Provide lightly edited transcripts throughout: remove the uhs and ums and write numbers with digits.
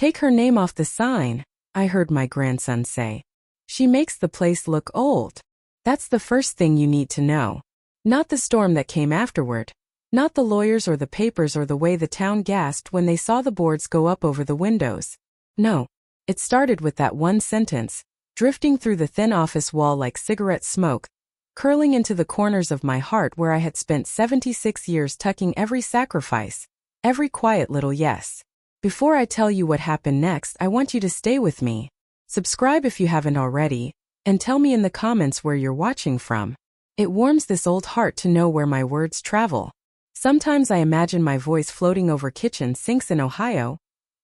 Take her name off the sign, I heard my grandson say. She makes the place look old. That's the first thing you need to know. Not the storm that came afterward. Not the lawyers or the papers or the way the town gasped when they saw the boards go up over the windows. No. It started with that one sentence, drifting through the thin office wall like cigarette smoke, curling into the corners of my heart where I had spent 76 years tucking every sacrifice, every quiet little yes. Before I tell you what happened next, I want you to stay with me. Subscribe if you haven't already, and tell me in the comments where you're watching from. It warms this old heart to know where my words travel. Sometimes I imagine my voice floating over kitchen sinks in Ohio,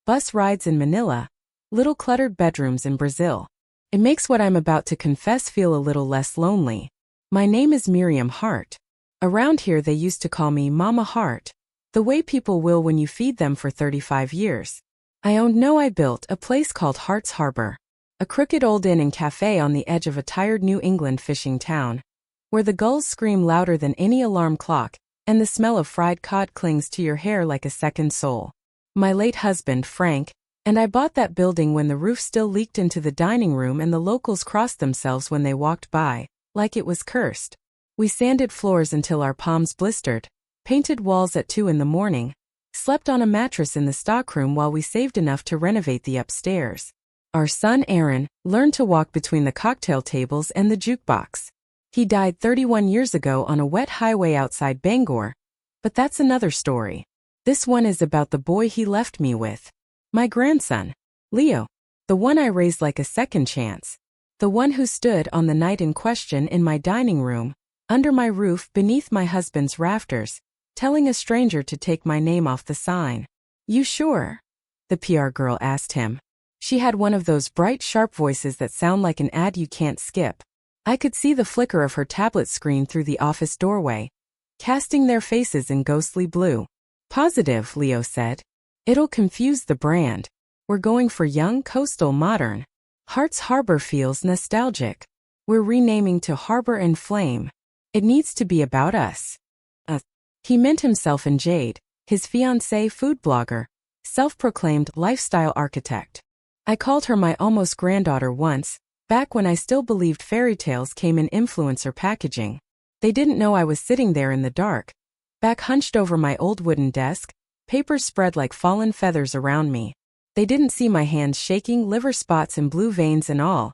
bus rides in Manila, little cluttered bedrooms in Brazil. It makes what I'm about to confess feel a little less lonely. My name is Miriam Hart. Around here they used to call me Mama Hart, the way people will when you feed them for 35 years. I built a place called Hart's Harbor, a crooked old inn and cafe on the edge of a tired New England fishing town, where the gulls scream louder than any alarm clock, and the smell of fried cod clings to your hair like a second soul. My late husband, Frank, and I bought that building when the roof still leaked into the dining room and the locals crossed themselves when they walked by, like it was cursed. We sanded floors until our palms blistered, painted walls at 2 in the morning, slept on a mattress in the stockroom while we saved enough to renovate the upstairs. Our son Aaron learned to walk between the cocktail tables and the jukebox. He died 31 years ago on a wet highway outside Bangor, but that's another story. This one is about the boy he left me with. My grandson, Leo, the one I raised like a second chance. The one who stood on the night in question in my dining room, under my roof beneath my husband's rafters, telling a stranger to take my name off the sign. You sure? The PR girl asked him. She had one of those bright, sharp voices that sound like an ad you can't skip. I could see the flicker of her tablet screen through the office doorway, casting their faces in ghostly blue. Positive, Leo said. It'll confuse the brand. We're going for young, coastal, modern. Hart's Harbor feels nostalgic. We're renaming to Harbor and Flame. It needs to be about us. He meant himself and Jade, his fiancée food blogger, self-proclaimed lifestyle architect. I called her my almost granddaughter once, back when I still believed fairy tales came in influencer packaging. They didn't know I was sitting there in the dark, back hunched over my old wooden desk, papers spread like fallen feathers around me. They didn't see my hands shaking, liver spots and blue veins and all,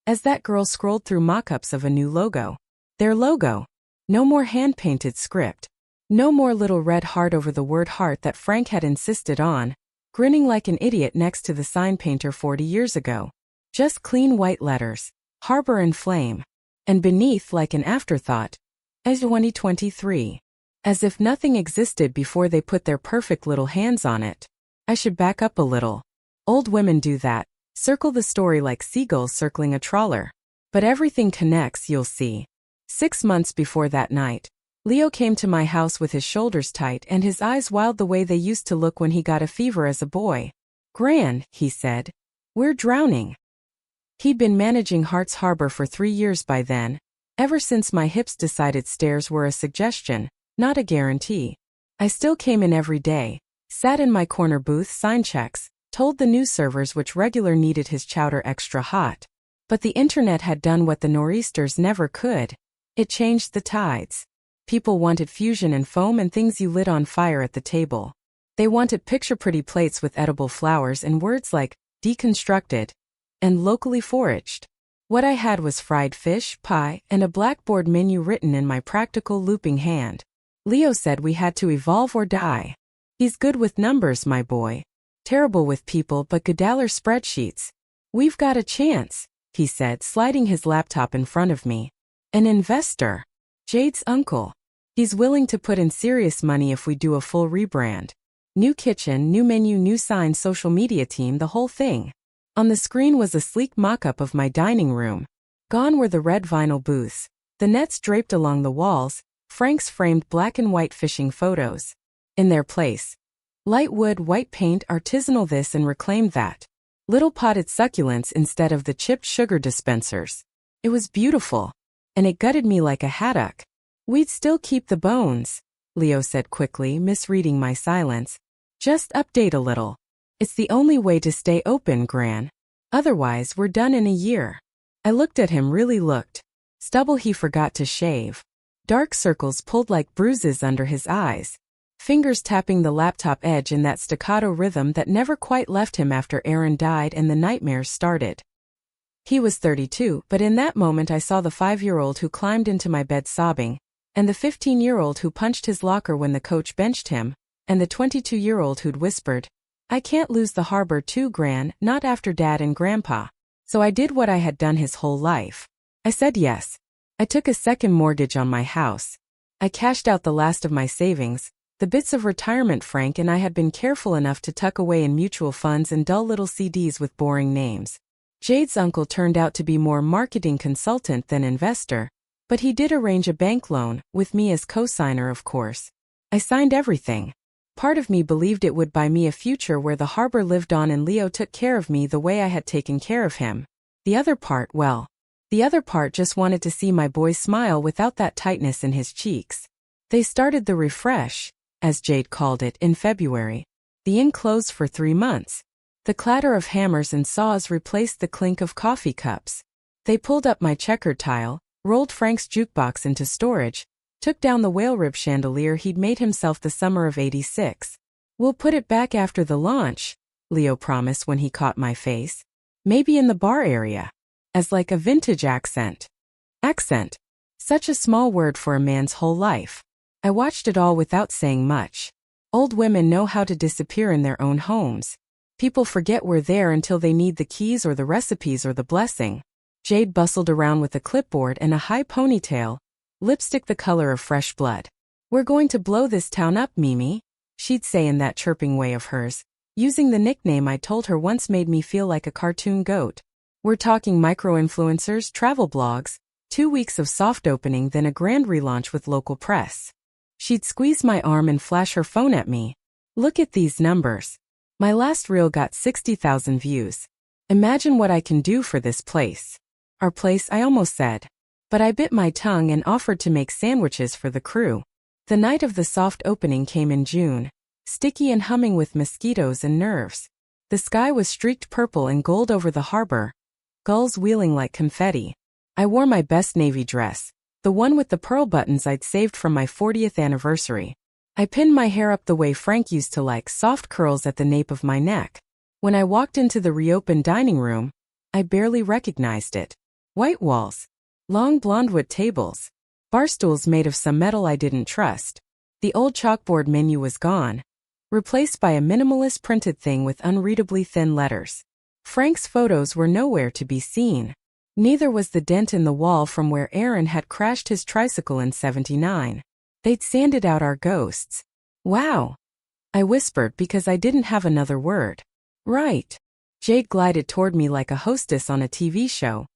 as that girl scrolled through mock-ups of a new logo. Their logo. No more hand-painted script. No more little red heart over the word heart that Frank had insisted on, grinning like an idiot next to the sign painter 40 years ago. Just clean white letters, Harbor and Flame. And beneath, like an afterthought, as 2023. As if nothing existed before they put their perfect little hands on it. I should back up a little. Old women do that, circle the story like seagulls circling a trawler. But everything connects, you'll see. 6 months before that night, Leo came to my house with his shoulders tight and his eyes wild the way they used to look when he got a fever as a boy. Gran, he said. We're drowning. He'd been managing Hart's Harbor for 3 years by then, ever since my hips decided stairs were a suggestion, not a guarantee. I still came in every day, sat in my corner booth, signed checks, told the news servers which regular needed his chowder extra hot. But the internet had done what the nor'easters never could. It changed the tides. People wanted fusion and foam and things you lit on fire at the table. They wanted picture-pretty plates with edible flowers and words like deconstructed and locally foraged. What I had was fried fish, pie, and a blackboard menu written in my practical looping hand. Leo said we had to evolve or die. He's good with numbers, my boy. Terrible with people but Goodallar spreadsheets. We've got a chance, he said, sliding his laptop in front of me. An investor. Jade's uncle. He's willing to put in serious money if we do a full rebrand. New kitchen, new menu, new sign, social media team, the whole thing. On the screen was a sleek mock-up of my dining room. Gone were the red vinyl booths, the nets draped along the walls, Frank's framed black and white fishing photos. In their place. Light wood, white paint, artisanal this and reclaimed that. Little potted succulents instead of the chipped sugar dispensers. It was beautiful. And it gutted me like a haddock. We'd still keep the bones, Leo said quickly, misreading my silence. Just update a little. It's the only way to stay open, Gran. Otherwise, we're done in a year. I looked at him, really looked. Stubble he forgot to shave. Dark circles pulled like bruises under his eyes. Fingers tapping the laptop edge in that staccato rhythm that never quite left him after Aaron died and the nightmares started. He was 32, but in that moment I saw the 5-year-old who climbed into my bed sobbing, and the 15-year-old who punched his locker when the coach benched him, and the 22-year-old who'd whispered, "I can't lose the harbor too, Gran, not after Dad and Grandpa." So I did what I had done his whole life. I said yes. I took a second mortgage on my house. I cashed out the last of my savings, the bits of retirement Frank and I had been careful enough to tuck away in mutual funds and dull little CDs with boring names. Jade's uncle turned out to be more marketing consultant than investor, but he did arrange a bank loan, with me as co-signer of course. I signed everything. Part of me believed it would buy me a future where the harbor lived on and Leo took care of me the way I had taken care of him. The other part just wanted to see my boy smile without that tightness in his cheeks. They started the refresh, as Jade called it, in February. The inn closed for 3 months. The clatter of hammers and saws replaced the clink of coffee cups. They pulled up my checkered tile, rolled Frank's jukebox into storage, took down the whale rib chandelier he'd made himself the summer of '86. "We'll put it back after the launch," Leo promised when he caught my face. "Maybe in the bar area." As like a vintage accent. Accent. Such a small word for a man's whole life. I watched it all without saying much. Old women know how to disappear in their own homes. People forget we're there until they need the keys or the recipes or the blessing. Jade bustled around with a clipboard and a high ponytail, lipstick the color of fresh blood. "We're going to blow this town up, Mimi," she'd say in that chirping way of hers, using the nickname I told her once made me feel like a cartoon goat. "We're talking micro-influencers, travel blogs, 2 weeks of soft opening, then a grand relaunch with local press." She'd squeeze my arm and flash her phone at me. "Look at these numbers. My last reel got 60,000 views. Imagine what I can do for this place." Our place, I almost said. But I bit my tongue and offered to make sandwiches for the crew. The night of the soft opening came in June, sticky and humming with mosquitoes and nerves. The sky was streaked purple and gold over the harbor, gulls wheeling like confetti. I wore my best navy dress, the one with the pearl buttons I'd saved from my 40th anniversary. I pinned my hair up the way Frank used to like, soft curls at the nape of my neck. When I walked into the reopened dining room, I barely recognized it. White walls, long blonde wood tables, bar stools made of some metal I didn't trust. The old chalkboard menu was gone, replaced by a minimalist printed thing with unreadably thin letters. Frank's photos were nowhere to be seen. Neither was the dent in the wall from where Aaron had crashed his tricycle in '79. They'd sanded out our ghosts. "Wow," I whispered because I didn't have another word. "Right." Jade glided toward me like a hostess on a TV show,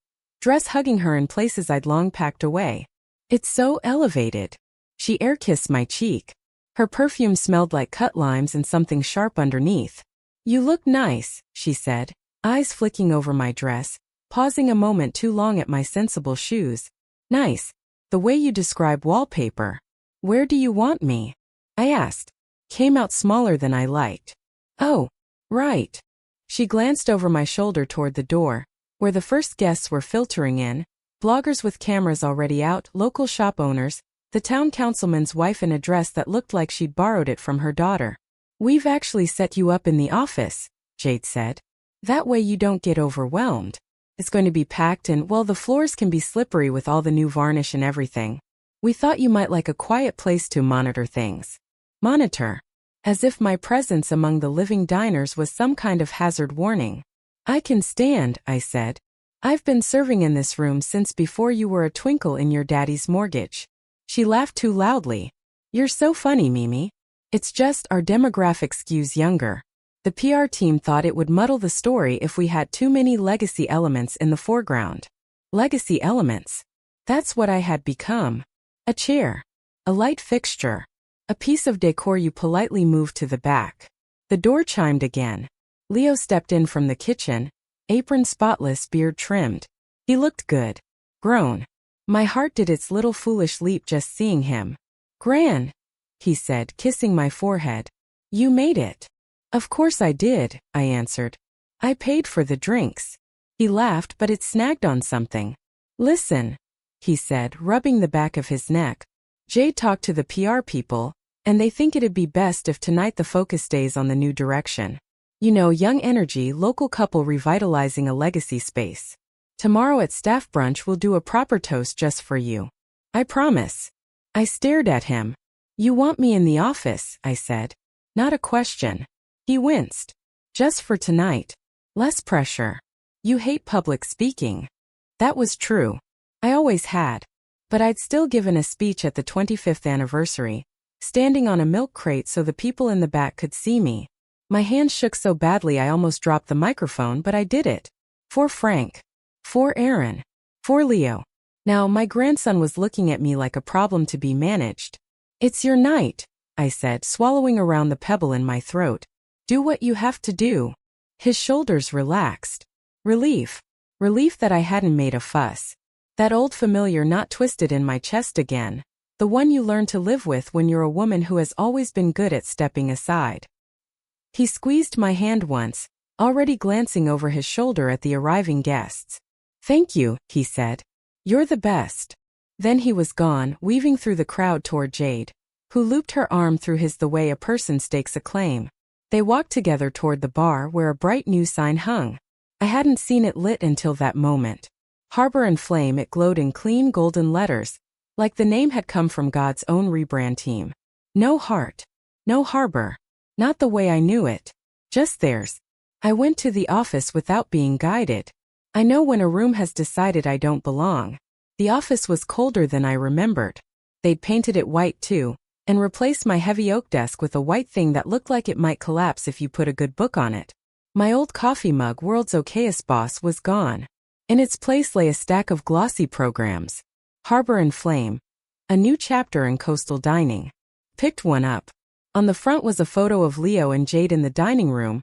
dress hugging her in places I'd long packed away. "It's so elevated." She air-kissed my cheek. Her perfume smelled like cut limes and something sharp underneath. "You look nice," she said, eyes flicking over my dress, pausing a moment too long at my sensible shoes. "Nice. The way you describe wallpaper." "Where do you want me?" I asked. Came out smaller than I liked. "Oh, right." She glanced over my shoulder toward the door, where the first guests were filtering in, bloggers with cameras already out, local shop owners, the town councilman's wife in a dress that looked like she'd borrowed it from her daughter. "We've actually set you up in the office," Jade said. "That way you don't get overwhelmed. It's going to be packed and, well, the floors can be slippery with all the new varnish and everything. We thought you might like a quiet place to monitor things." Monitor? As if my presence among the living diners was some kind of hazard warning. "I can stand," I said. "I've been serving in this room since before you were a twinkle in your daddy's mortgage." She laughed too loudly. "You're so funny, Mimi. It's just our demographic skews younger. The PR team thought it would muddle the story if we had too many legacy elements in the foreground." Legacy elements. That's what I had become. A chair. A light fixture. A piece of decor you politely moved to the back. The door chimed again. Leo stepped in from the kitchen, apron spotless, beard trimmed. He looked good. Grown. My heart did its little foolish leap just seeing him. "Gran," he said, kissing my forehead. "You made it." Of course I did, I answered. I paid for the drinks. He laughed, but it snagged on something. Listen, he said, rubbing the back of his neck. Jade talked to the PR people, and they think it'd be best if tonight the focus stays on the new direction. You know, young energy, local couple revitalizing a legacy space. Tomorrow at staff brunch we'll do a proper toast just for you. I promise. I stared at him. You want me in the office, I said. Not a question. He winced. Just for tonight. Less pressure. You hate public speaking. That was true. I always had. But I'd still given a speech at the 25th anniversary, standing on a milk crate so the people in the back could see me. My hands shook so badly I almost dropped the microphone, but I did it. For Frank. For Aaron. For Leo. Now, my grandson was looking at me like a problem to be managed. It's your night, I said, swallowing around the pebble in my throat. Do what you have to do. His shoulders relaxed. Relief. Relief that I hadn't made a fuss. That old familiar knot twisted in my chest again. The one you learn to live with when you're a woman who has always been good at stepping aside. He squeezed my hand once, already glancing over his shoulder at the arriving guests. Thank you, he said. You're the best. Then he was gone, weaving through the crowd toward Jade, who looped her arm through his the way a person stakes a claim. They walked together toward the bar where a bright new sign hung. I hadn't seen it lit until that moment. Harbor and Flame, it glowed in clean golden letters, like the name had come from God's own rebrand team. No heart. No harbor. Not the way I knew it. Just theirs. I went to the office without being guided. I know when a room has decided I don't belong. The office was colder than I remembered. They'd painted it white too, and replaced my heavy oak desk with a white thing that looked like it might collapse if you put a good book on it. My old coffee mug, World's Okayest Boss, was gone. In its place lay a stack of glossy programs. Harbor and Flame. A new chapter in coastal dining. Picked one up. On the front was a photo of Leo and Jade in the dining room,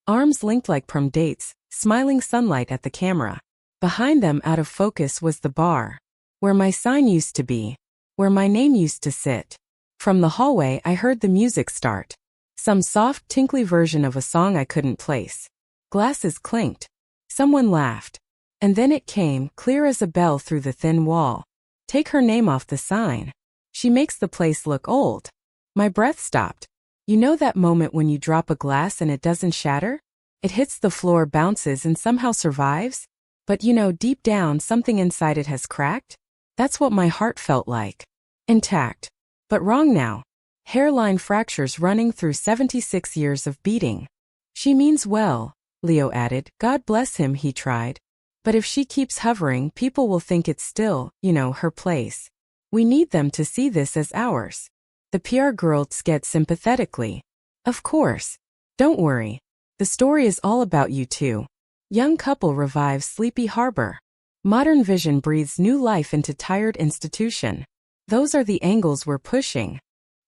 arms linked like prom dates, smiling sunlight at the camera. Behind them, out of focus, was the bar, where my sign used to be, where my name used to sit. From the hallway I heard the music start. Some soft, tinkly version of a song I couldn't place. Glasses clinked. Someone laughed. And then it came, clear as a bell through the thin wall. Take her name off the sign. She makes the place look old. My breath stopped. You know that moment when you drop a glass and it doesn't shatter? It hits the floor, bounces, and somehow survives? But you know, deep down, something inside it has cracked? That's what my heart felt like. Intact. But wrong now. Hairline fractures running through 76 years of beating. She means well, Leo added. God bless him, he tried. But if she keeps hovering, people will think it's still, you know, her place. We need them to see this as ours. The PR girl sked sympathetically. Of course. Don't worry. The story is all about you too. Young couple revives Sleepy Harbor. Modern vision breathes new life into tired institution. Those are the angles we're pushing.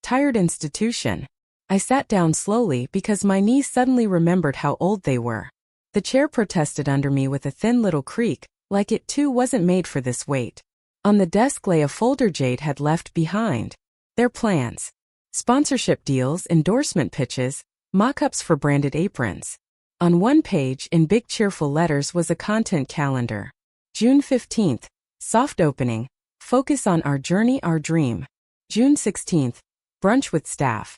Tired institution. I sat down slowly because my knees suddenly remembered how old they were. The chair protested under me with a thin little creak, like it too wasn't made for this weight. On the desk lay a folder Jade had left behind. Their plans. Sponsorship deals, endorsement pitches, mock-ups for branded aprons. On one page, in big cheerful letters, was a content calendar. June 15th, soft opening, focus on our journey, our dream. June 16th, brunch with staff.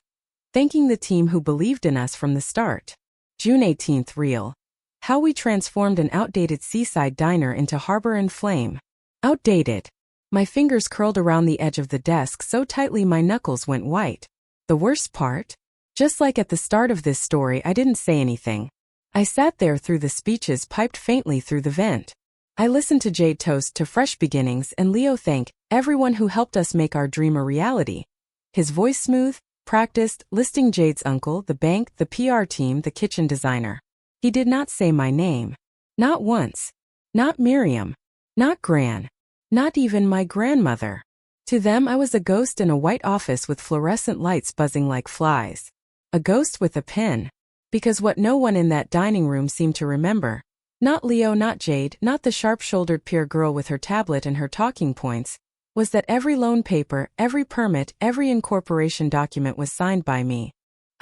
Thanking the team who believed in us from the start. June 18th, real. How we transformed an outdated seaside diner into Harbor and Flame. Outdated. My fingers curled around the edge of the desk so tightly my knuckles went white. The worst part? Just like at the start of this story, I didn't say anything. I sat there through the speeches piped faintly through the vent. I listened to Jade toast to fresh beginnings and Leo thank everyone who helped us make our dream a reality. His voice smooth, practiced, listing Jade's uncle, the bank, the PR team, the kitchen designer. He did not say my name. Not once. Not Miriam. Not Gran. Not even my grandmother. To them I was a ghost in a white office with fluorescent lights buzzing like flies. A ghost with a pen. Because what no one in that dining room seemed to remember, not Leo, not Jade, not the sharp-shouldered peer girl with her tablet and her talking points, was that every loan paper, every permit, every incorporation document was signed by me.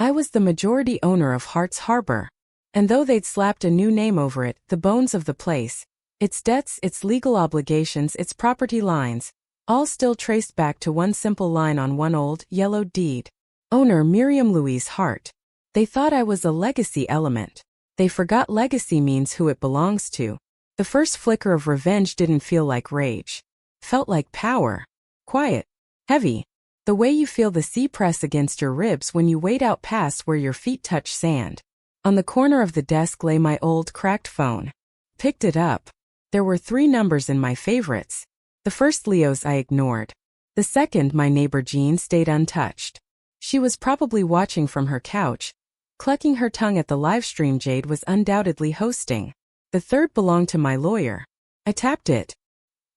I was the majority owner of Hart's Harbor. And though they'd slapped a new name over it, the bones of the place, its debts, its legal obligations, its property lines, all still traced back to one simple line on one old, yellowed deed. Owner Miriam Louise Hart. They thought I was a legacy element. They forgot legacy means who it belongs to. The first flicker of revenge didn't feel like rage. Felt like power. Quiet. Heavy. The way you feel the sea press against your ribs when you wade out past where your feet touch sand. On the corner of the desk lay my old, cracked phone. Picked it up. There were 3 numbers in my favorites. The first, Leo's, I ignored. The second, my neighbor Jean, stayed untouched. She was probably watching from her couch, clucking her tongue at the live stream Jade was undoubtedly hosting. The third belonged to my lawyer. I tapped it.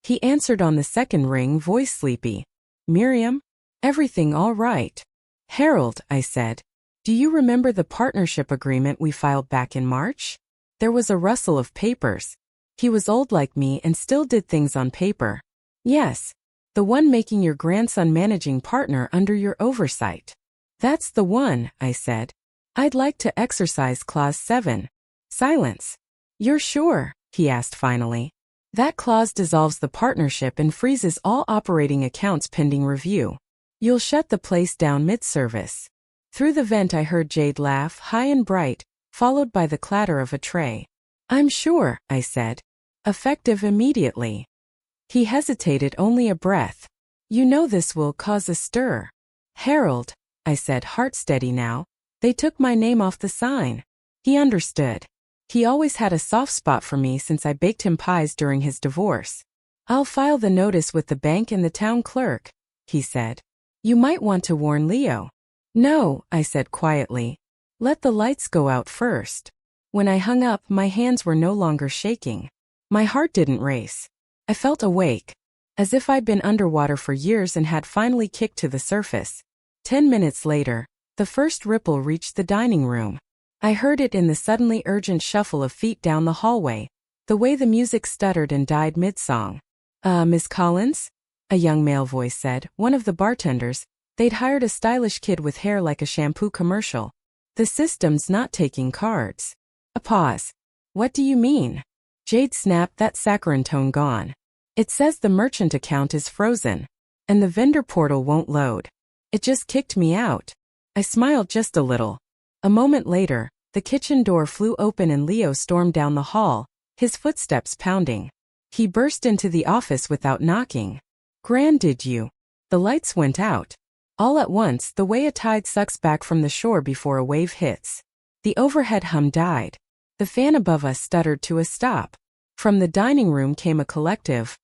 He answered on the second ring, voice sleepy. Miriam? Everything all right? Harold, I said. Do you remember the partnership agreement we filed back in March? There was a rustle of papers. He was old like me and still did things on paper. Yes. The one making your grandson managing partner under your oversight. That's the one, I said. I'd like to exercise Clause 7. Silence. You're sure? He asked finally. That clause dissolves the partnership and freezes all operating accounts pending review. You'll shut the place down mid-service. Through the vent I heard Jade laugh, high and bright, followed by the clatter of a tray. I'm sure, I said. Effective immediately. He hesitated only a breath. You know this will cause a stir. Harold, I said, heart steady now. They took my name off the sign. He understood. He always had a soft spot for me since I baked him pies during his divorce. I'll file the notice with the bank and the town clerk, he said. You might want to warn Leo. No, I said quietly. Let the lights go out first. When I hung up, my hands were no longer shaking. My heart didn't race. I felt awake, as if I'd been underwater for years and had finally kicked to the surface. 10 minutes later, the first ripple reached the dining room. I heard it in the suddenly urgent shuffle of feet down the hallway, the way the music stuttered and died mid-song. Miss Collins? A young male voice said, one of the bartenders. They'd hired a stylish kid with hair like a shampoo commercial. The system's not taking cards. A pause. What do you mean? Jade snapped, that saccharine tone gone. It says the merchant account is frozen. And the vendor portal won't load. It just kicked me out. I smiled just a little. A moment later, the kitchen door flew open and Leo stormed down the hall, his footsteps pounding. He burst into the office without knocking. Gran, did you? The lights went out. All at once, the way a tide sucks back from the shore before a wave hits. The overhead hum died. The fan above us stuttered to a stop. From the dining room came a collective,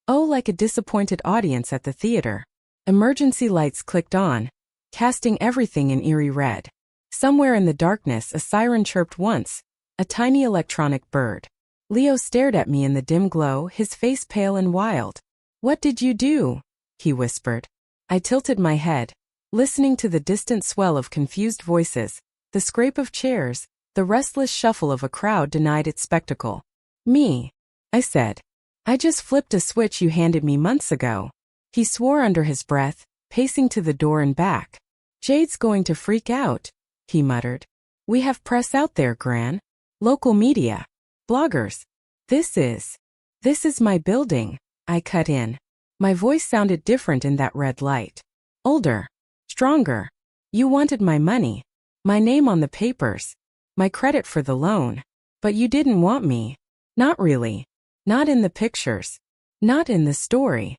oh, like a disappointed audience at the theater. Emergency lights clicked on, casting everything in eerie red. Somewhere in the darkness, a siren chirped once, a tiny electronic bird. Leo stared at me in the dim glow, his face pale and wild. What did you do? He whispered. I tilted my head, listening to the distant swell of confused voices, the scrape of chairs, the restless shuffle of a crowd denied its spectacle. Me, I said. I just flipped a switch you handed me months ago. He swore under his breath, pacing to the door and back. Jade's going to freak out, he muttered. We have press out there, Gran. Local media. Bloggers. This is my building, I cut in. My voice sounded different in that red light. Older. Stronger. You wanted my money. My name on the papers. My credit for the loan. But you didn't want me. Not really. Not in the pictures. Not in the story.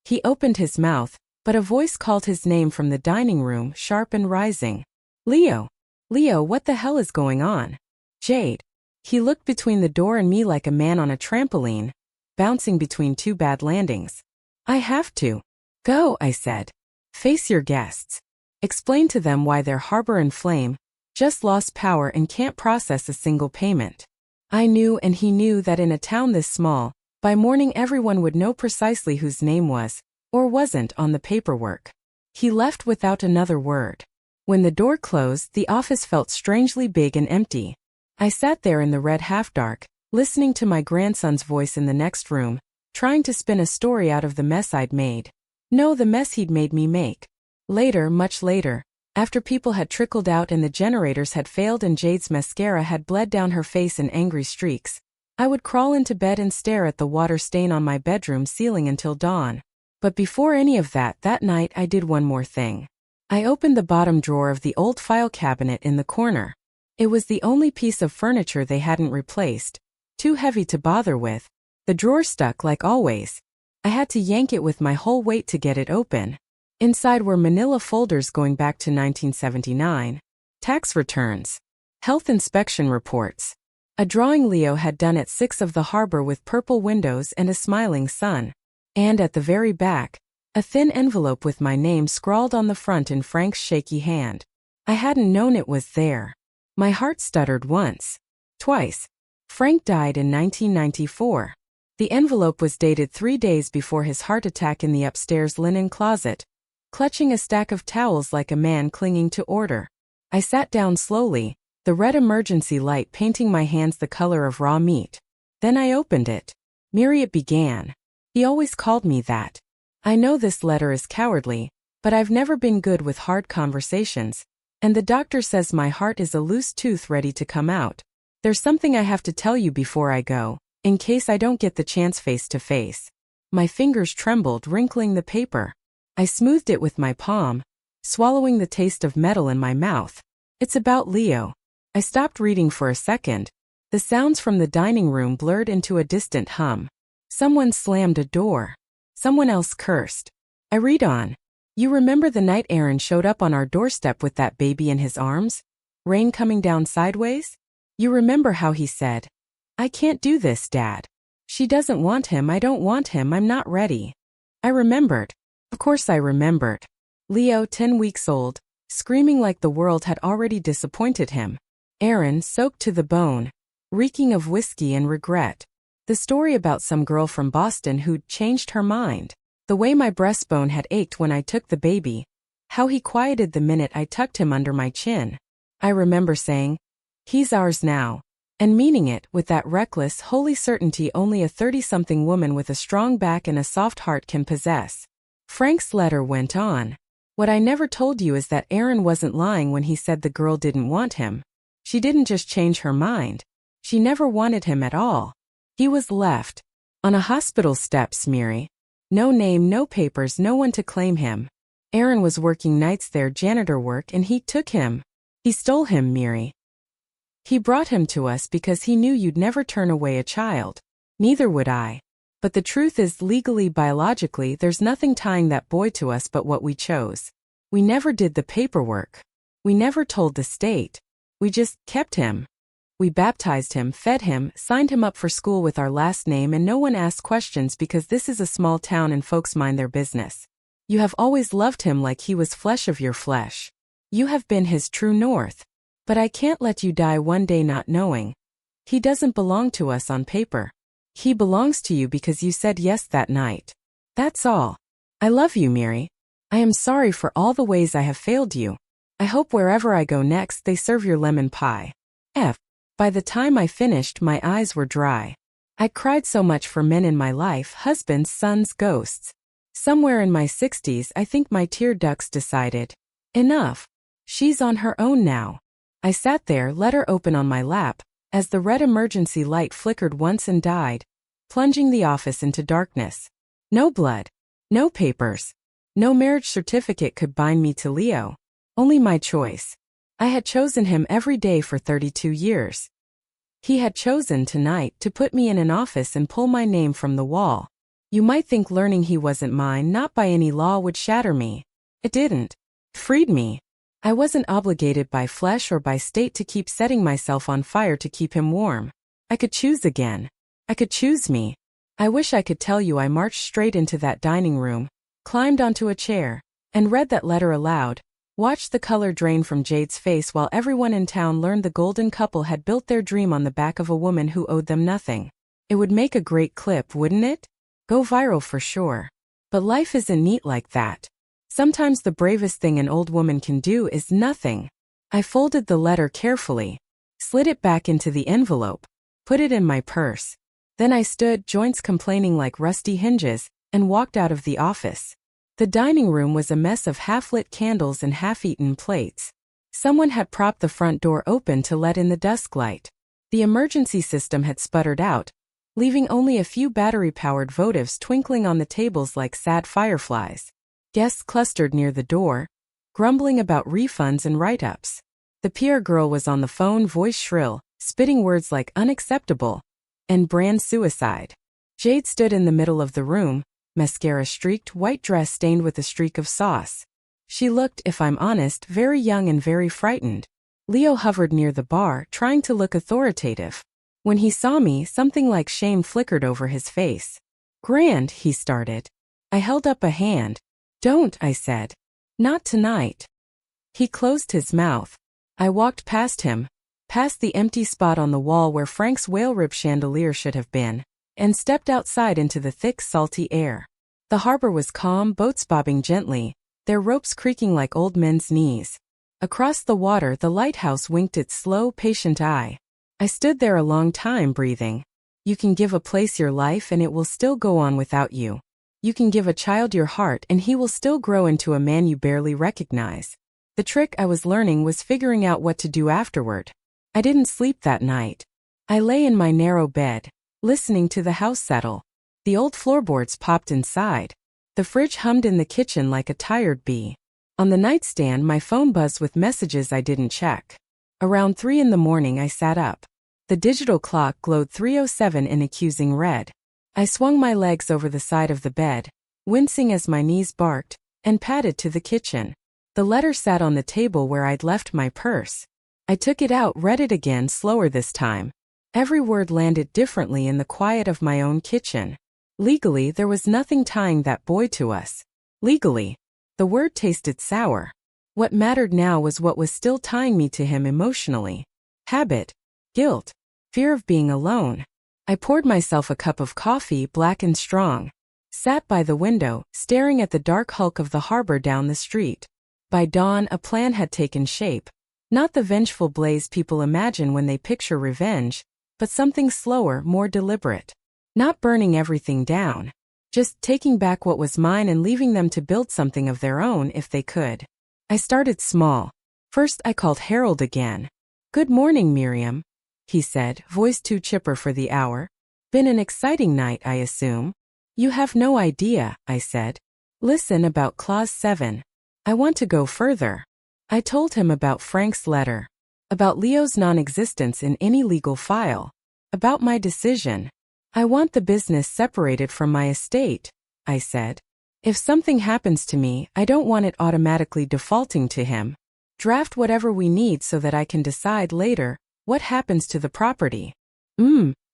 He opened his mouth, but a voice called his name from the dining room, sharp and rising. Leo. Leo, what the hell is going on? Jade. He looked between the door and me like a man on a trampoline, bouncing between 2 bad landings. I have to. Go, I said. Face your guests. Explain to them why their harbor in flame, just lost power and can't process a single payment. I knew and he knew that in a town this small, by morning everyone would know precisely whose name was, or wasn't, on the paperwork. He left without another word. When the door closed, the office felt strangely big and empty. I sat there in the red half-dark, listening to my grandson's voice in the next room, trying to spin a story out of the mess I'd made. No, the mess he'd made me make. Later, much later, After people had trickled out and the generators had failed and Jade's mascara had bled down her face in angry streaks, I would crawl into bed and stare at the water stain on my bedroom ceiling until dawn. But before any of that night I did one more thing. I opened the bottom drawer of the old file cabinet in the corner. It was the only piece of furniture they hadn't replaced. Too heavy to bother with. The drawer stuck like always. I had to yank it with my whole weight to get it open. Inside were manila folders going back to 1979, tax returns, health inspection reports, a drawing Leo had done at 6 of the harbor with purple windows and a smiling sun, and at the very back, a thin envelope with my name scrawled on the front in Frank's shaky hand. I hadn't known it was there. My heart stuttered once, twice. Frank died in 1994. The envelope was dated 3 days before his heart attack in the upstairs linen closet, clutching a stack of towels like a man clinging to order. I sat down slowly, the red emergency light painting my hands the color of raw meat. Then I opened it. Miri, it began. He always called me that. I know this letter is cowardly, but I've never been good with hard conversations, and the doctor says my heart is a loose tooth ready to come out. There's something I have to tell you before I go, in case I don't get the chance face to face. My fingers trembled, wrinkling the paper. I smoothed it with my palm, swallowing the taste of metal in my mouth. It's about Leo. I stopped reading for a second. The sounds from the dining room blurred into a distant hum. Someone slammed a door. Someone else cursed. I read on. You remember the night Aaron showed up on our doorstep with that baby in his arms? Rain coming down sideways? You remember how he said, "I can't do this, Dad. She doesn't want him, I don't want him, I'm not ready." I remembered. Of course I remembered. Leo, 10 weeks old, screaming like the world had already disappointed him. Aaron, soaked to the bone, reeking of whiskey and regret. The story about some girl from Boston who'd changed her mind. The way my breastbone had ached when I took the baby. How he quieted the minute I tucked him under my chin. I remember saying, "He's ours now," and meaning it with that reckless, holy certainty only a 30-something woman with a strong back and a soft heart can possess. Frank's letter went on. What I never told you is that Aaron wasn't lying when he said the girl didn't want him. She didn't just change her mind. She never wanted him at all. He was left on a hospital steps, Miri. No name, no papers, no one to claim him. Aaron was working nights there, janitor work, and he took him. He stole him, Miri. He brought him to us because he knew you'd never turn away a child. Neither would I. But the truth is, legally, biologically, there's nothing tying that boy to us but what we chose. We never did the paperwork. We never told the state. We just kept him. We baptized him, fed him, signed him up for school with our last name, and no one asked questions because this is a small town and folks mind their business. You have always loved him like he was flesh of your flesh. You have been his true north. But I can't let you die one day not knowing. He doesn't belong to us on paper. He belongs to you because you said yes that night. That's all. I love you, Miri. I am sorry for all the ways I have failed you. I hope wherever I go next they serve your lemon pie. F. By the time I finished, my eyes were dry. I cried so much for men in my life, husbands, sons, ghosts. Somewhere in my 60s, I think my tear ducts decided, enough. She's on her own now. I sat there, letter open on my lap, as the red emergency light flickered once and died, plunging the office into darkness. No blood. No papers. No marriage certificate could bind me to Leo. Only my choice. I had chosen him every day for 32 years. He had chosen tonight to put me in an office and pull my name from the wall. You might think learning he wasn't mine, not by any law, would shatter me. It didn't. It freed me. I wasn't obligated by flesh or by state to keep setting myself on fire to keep him warm. I could choose again. I could choose me. I wish I could tell you I marched straight into that dining room, climbed onto a chair, and read that letter aloud, watched the color drain from Jade's face while everyone in town learned the golden couple had built their dream on the back of a woman who owed them nothing. It would make a great clip, wouldn't it? Go viral for sure. But life isn't neat like that. Sometimes the bravest thing an old woman can do is nothing. I folded the letter carefully, slid it back into the envelope, put it in my purse. Then I stood, joints complaining like rusty hinges, and walked out of the office. The dining room was a mess of half-lit candles and half-eaten plates. Someone had propped the front door open to let in the dusk light. The emergency system had sputtered out, leaving only a few battery-powered votives twinkling on the tables like sad fireflies. Guests clustered near the door, grumbling about refunds and write-ups. The PR girl was on the phone, voice shrill, spitting words like unacceptable and brand suicide. Jade stood in the middle of the room, mascara-streaked, white dress stained with a streak of sauce. She looked, if I'm honest, very young and very frightened. Leo hovered near the bar, trying to look authoritative. When he saw me, something like shame flickered over his face. "Grand," he started. I held up a hand. "Don't," I said. "Not tonight." He closed his mouth. I walked past him, past the empty spot on the wall where Frank's whale rib chandelier should have been, and stepped outside into the thick, salty air. The harbor was calm, boats bobbing gently, their ropes creaking like old men's knees. Across the water, the lighthouse winked its slow, patient eye. I stood there a long time, breathing. You can give a place your life and it will still go on without you. You can give a child your heart and he will still grow into a man you barely recognize. The trick I was learning was figuring out what to do afterward. I didn't sleep that night. I lay in my narrow bed, listening to the house settle. The old floorboards popped inside. The fridge hummed in the kitchen like a tired bee. On the nightstand, my phone buzzed with messages I didn't check. Around 3 in the morning, I sat up. The digital clock glowed 3:07 in accusing red. I swung my legs over the side of the bed, wincing as my knees barked, and padded to the kitchen. The letter sat on the table where I'd left my purse. I took it out, read it again, slower this time. Every word landed differently in the quiet of my own kitchen. Legally, there was nothing tying that boy to us. Legally. The word tasted sour. What mattered now was what was still tying me to him emotionally. Habit. Guilt. Fear of being alone. I poured myself a cup of coffee, black and strong. Sat by the window, staring at the dark hulk of the harbor down the street. By dawn, a plan had taken shape. Not the vengeful blaze people imagine when they picture revenge, but something slower, more deliberate. Not burning everything down. Just taking back what was mine and leaving them to build something of their own if they could. I started small. First I called Harold again. "Good morning, Miriam," he said, voice too chipper for the hour. "Been an exciting night, I assume?" "You have no idea," I said. "Listen, about Clause 7. I want to go further." I told him about Frank's letter. About Leo's non-existence in any legal file. About my decision. "I want the business separated from my estate," I said. "If something happens to me, I don't want it automatically defaulting to him. Draft whatever we need so that I can decide later what happens to the property."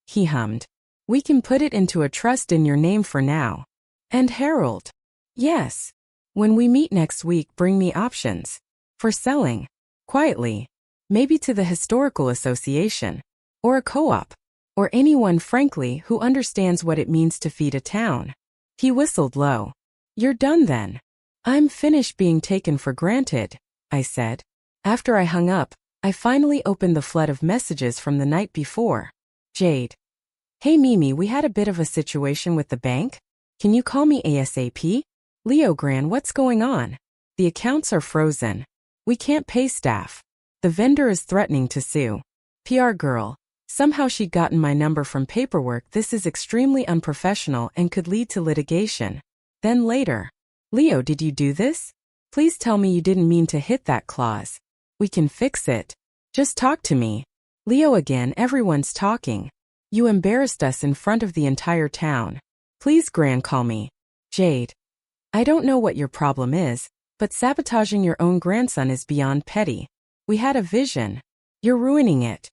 He hummed. "We can put it into a trust in your name for now." "And Harold?" "Yes. When we meet next week, bring me options. For selling. Quietly. Maybe to the Historical Association. Or a co-op. Or anyone, frankly, who understands what it means to feed a town." He whistled low. "You're done then." "I'm finished being taken for granted," I said. After I hung up, I finally opened the flood of messages from the night before. Jade. "Hey Mimi, we had a bit of a situation with the bank. Can you call me ASAP? Leo Gran, what's going on? The accounts are frozen. We can't pay staff. The vendor is threatening to sue. PR girl. Somehow she'd gotten my number from paperwork. This is extremely unprofessional and could lead to litigation." Then later. "Leo, did you do this? Please tell me you didn't mean to hit that clause. We can fix it. Just talk to me." Leo again, everyone's talking. "You embarrassed us in front of the entire town. Please, Gran, call me." Jade. "I don't know what your problem is, but sabotaging your own grandson is beyond petty. We had a vision. You're ruining it."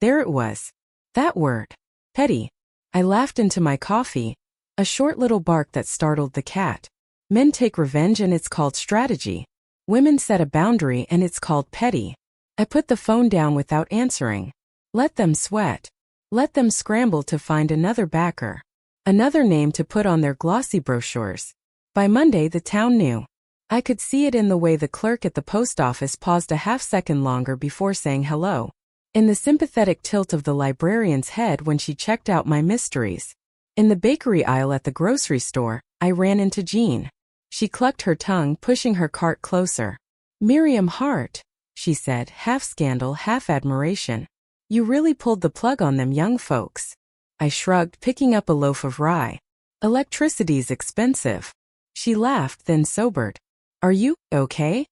There it was. That word. Petty. I laughed into my coffee. A short little bark that startled the cat. Men take revenge and it's called strategy. Women set a boundary and it's called petty. I put the phone down without answering. Let them sweat. Let them scramble to find another backer. Another name to put on their glossy brochures. By Monday the town knew. I could see it in the way the clerk at the post office paused a half-second longer before saying hello. In the sympathetic tilt of the librarian's head when she checked out my mysteries. In the bakery aisle at the grocery store, I ran into Jean. She clucked her tongue, pushing her cart closer. Miriam Hart, she said, half scandal, half admiration. You really pulled the plug on them young folks. I shrugged, picking up a loaf of rye. Electricity's expensive. She laughed, then sobered. Are you okay?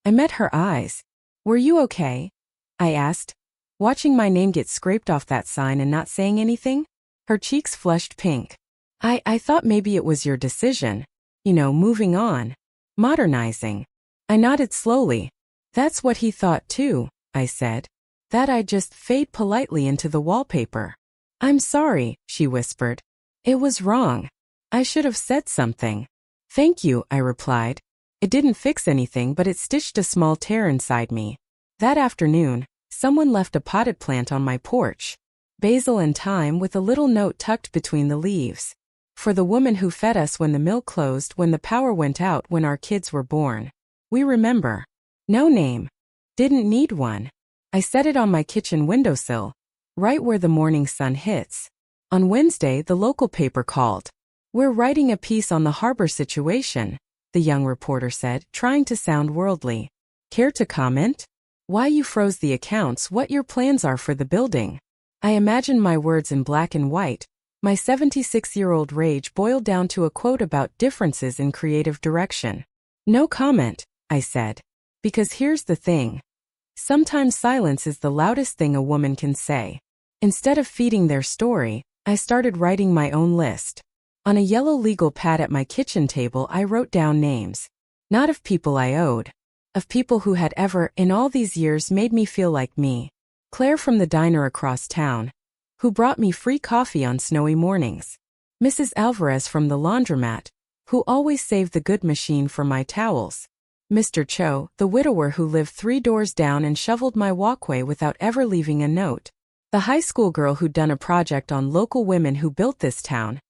I met her eyes. Were you okay? I asked, watching my name get scraped off that sign and not saying anything. Her cheeks flushed pink. I thought maybe it was your decision. Moving on. Modernizing. I nodded slowly. That's what he thought too, I said. That I'd just fade politely into the wallpaper. I'm sorry, she whispered. It was wrong. I should have said something. Thank you, I replied. It didn't fix anything, but it stitched a small tear inside me. That afternoon, someone left a potted plant on my porch. Basil and thyme with a little note tucked between the leaves. For the woman who fed us when the mill closed, when the power went out, when our kids were born. We remember. No name. Didn't need one. I set it on my kitchen windowsill, right where the morning sun hits. On Wednesday, the local paper called. We're writing a piece on the harbor situation, the young reporter said, trying to sound worldly. Care to comment? Why you froze the accounts, what your plans are for the building. I imagined my words in black and white. My 76-year-old rage boiled down to a quote about differences in creative direction. No comment, I said. Because here's the thing. Sometimes silence is the loudest thing a woman can say. Instead of feeding their story, I started writing my own list. On a yellow legal pad at my kitchen table, I wrote down names. Not of people I owed. Of people who had ever, in all these years, made me feel like me. Claire from the diner across town, who brought me free coffee on snowy mornings. Mrs. Alvarez from the laundromat, who always saved the good machine for my towels. Mr. Cho, the widower who lived 3 doors down and shoveled my walkway without ever leaving a note. The high school girl who'd done a project on local women who built this town,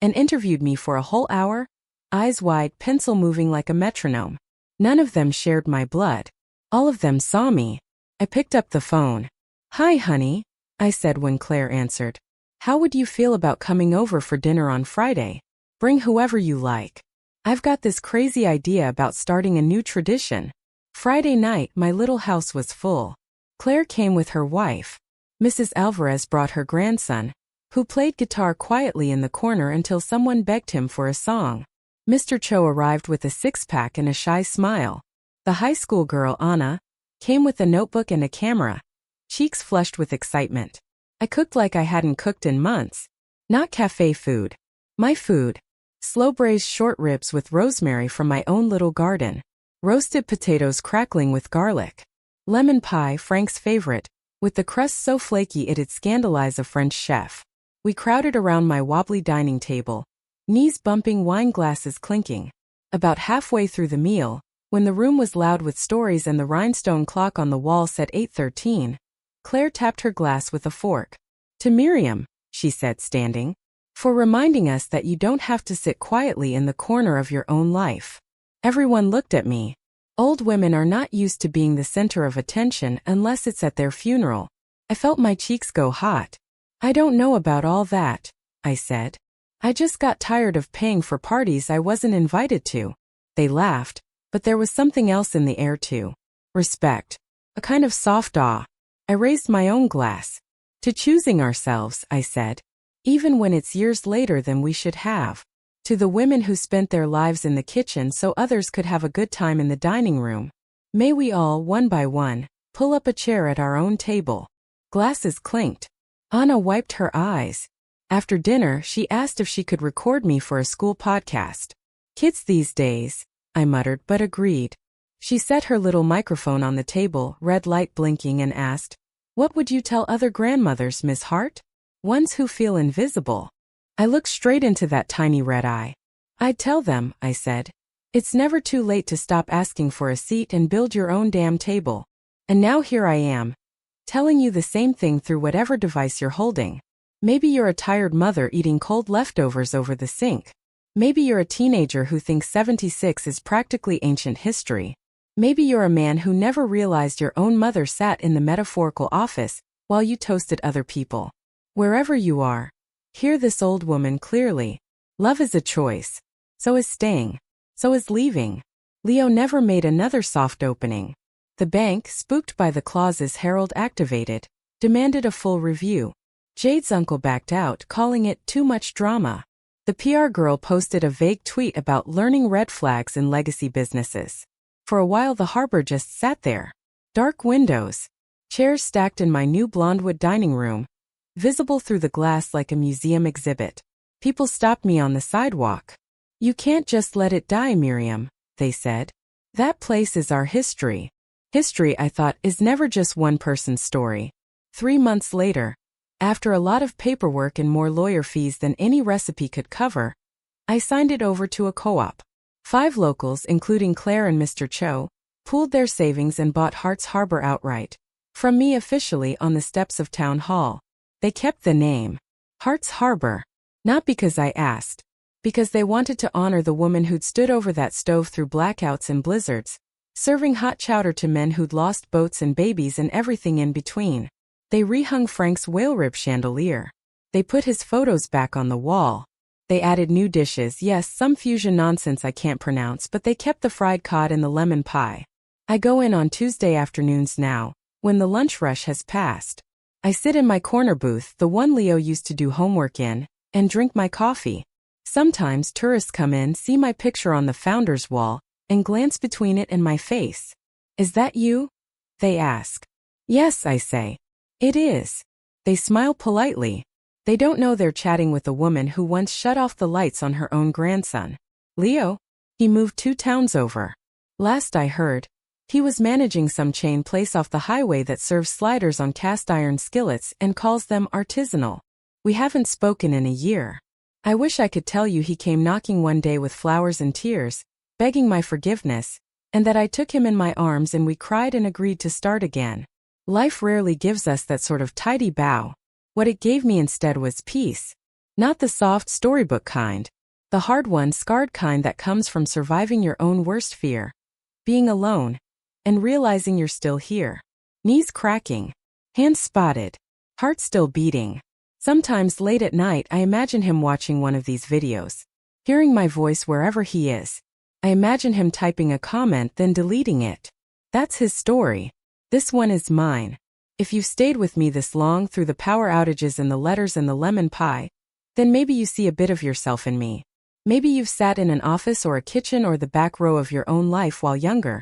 and interviewed me for a whole hour, eyes wide, pencil moving like a metronome. None of them shared my blood. All of them saw me. I picked up the phone. Hi, honey, I said when Claire answered. How would you feel about coming over for dinner on Friday? Bring whoever you like. I've got this crazy idea about starting a new tradition. Friday night, my little house was full. Claire came with her wife. Mrs. Alvarez brought her grandson, who played guitar quietly in the corner until someone begged him for a song. Mr. Cho arrived with a 6-pack and a shy smile. The high school girl, Anna, came with a notebook and a camera, cheeks flushed with excitement. I cooked like I hadn't cooked in months. Not cafe food. My food. Slow-braised short ribs with rosemary from my own little garden. Roasted potatoes crackling with garlic. Lemon pie, Frank's favorite, with the crust so flaky it'd scandalize a French chef. We crowded around my wobbly dining table, knees bumping, wine glasses clinking. About halfway through the meal, when the room was loud with stories and the rhinestone clock on the wall said 8:13, Claire tapped her glass with a fork. To Miriam, she said, standing, for reminding us that you don't have to sit quietly in the corner of your own life. Everyone looked at me. Old women are not used to being the center of attention unless it's at their funeral. I felt my cheeks go hot. I don't know about all that, I said. I just got tired of paying for parties I wasn't invited to. They laughed, but there was something else in the air too. Respect. A kind of soft awe. I raised my own glass. To choosing ourselves, I said. Even when it's years later than we should have. To the women who spent their lives in the kitchen so others could have a good time in the dining room. May we all, one by one, pull up a chair at our own table. Glasses clinked. Anna wiped her eyes. After dinner, she asked if she could record me for a school podcast. Kids these days, I muttered, but agreed. She set her little microphone on the table, red light blinking, and asked, "What would you tell other grandmothers, Miss Hart? Ones who feel invisible." I looked straight into that tiny red eye. I'd tell them, I said. It's never too late to stop asking for a seat and build your own damn table. And now here I am, telling you the same thing through whatever device you're holding. Maybe you're a tired mother eating cold leftovers over the sink. Maybe you're a teenager who thinks 76 is practically ancient history. Maybe you're a man who never realized your own mother sat in the metaphorical office while you toasted other people. Wherever you are, hear this old woman clearly. Love is a choice. So is staying. So is leaving. Leo never made another soft opening. The bank, spooked by the clauses Harold activated, demanded a full review. Jade's uncle backed out, calling it too much drama. The PR girl posted a vague tweet about learning red flags in legacy businesses. For a while the harbor just sat there. Dark windows. Chairs stacked in my new blondewood dining room, visible through the glass like a museum exhibit. People stopped me on the sidewalk. "You can't just let it die, Miriam," they said. "That place is our history." History, I thought, is never just one person's story. 3 months later, after a lot of paperwork and more lawyer fees than any recipe could cover, I signed it over to a co-op. 5 locals, including Claire and Mr. Cho, pooled their savings and bought Hart's Harbor outright. From me officially on the steps of Town Hall. They kept the name, Hart's Harbor, not because I asked, because they wanted to honor the woman who'd stood over that stove through blackouts and blizzards, serving hot chowder to men who'd lost boats and babies and everything in between. They rehung Frank's whale rib chandelier. They put his photos back on the wall. They added new dishes, yes, some fusion nonsense I can't pronounce, but they kept the fried cod and the lemon pie. I go in on Tuesday afternoons now, when the lunch rush has passed. I sit in my corner booth, the one Leo used to do homework in, and drink my coffee. Sometimes tourists come in, see my picture on the founder's wall, and glance between it and my face. "Is that you?" they ask. "Yes," I say. "It is." They smile politely. They don't know they're chatting with a woman who once shut off the lights on her own grandson. Leo? He moved 2 towns over. Last I heard, he was managing some chain place off the highway that serves sliders on cast iron skillets and calls them artisanal. We haven't spoken in a year. I wish I could tell you he came knocking one day with flowers and tears, begging my forgiveness, and that I took him in my arms and we cried and agreed to start again. Life rarely gives us that sort of tidy bow. What it gave me instead was peace. Not the soft storybook kind. The hard one, scarred kind that comes from surviving your own worst fear. Being alone. And realizing you're still here. Knees cracking. Hands spotted. Heart still beating. Sometimes late at night I imagine him watching one of these videos. Hearing my voice wherever he is. I imagine him typing a comment then deleting it. That's his story. This one is mine. If you've stayed with me this long through the power outages and the letters and the lemon pie, then maybe you see a bit of yourself in me. Maybe you've sat in an office or a kitchen or the back row of your own life while younger.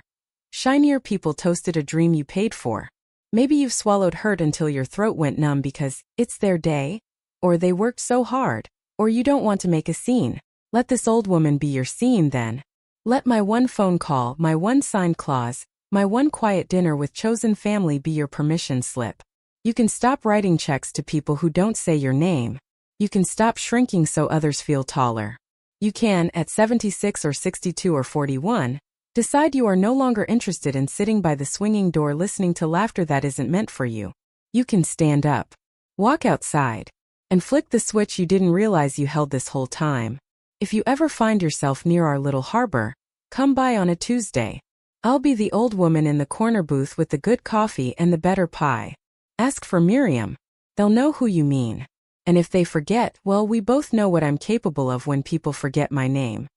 Shinier people toasted a dream you paid for. Maybe you've swallowed hurt until your throat went numb because it's their day, or they worked so hard, or you don't want to make a scene. Let this old woman be your scene then. Let my one phone call, my one signed clause, my one quiet dinner with chosen family be your permission slip. You can stop writing checks to people who don't say your name. You can stop shrinking so others feel taller. You can, at 76 or 62 or 41, decide you are no longer interested in sitting by the swinging door listening to laughter that isn't meant for you. You can stand up, walk outside, and flick the switch you didn't realize you held this whole time. If you ever find yourself near our little harbor, come by on a Tuesday. I'll be the old woman in the corner booth with the good coffee and the better pie. Ask for Miriam. They'll know who you mean. And if they forget, well, we both know what I'm capable of when people forget my name.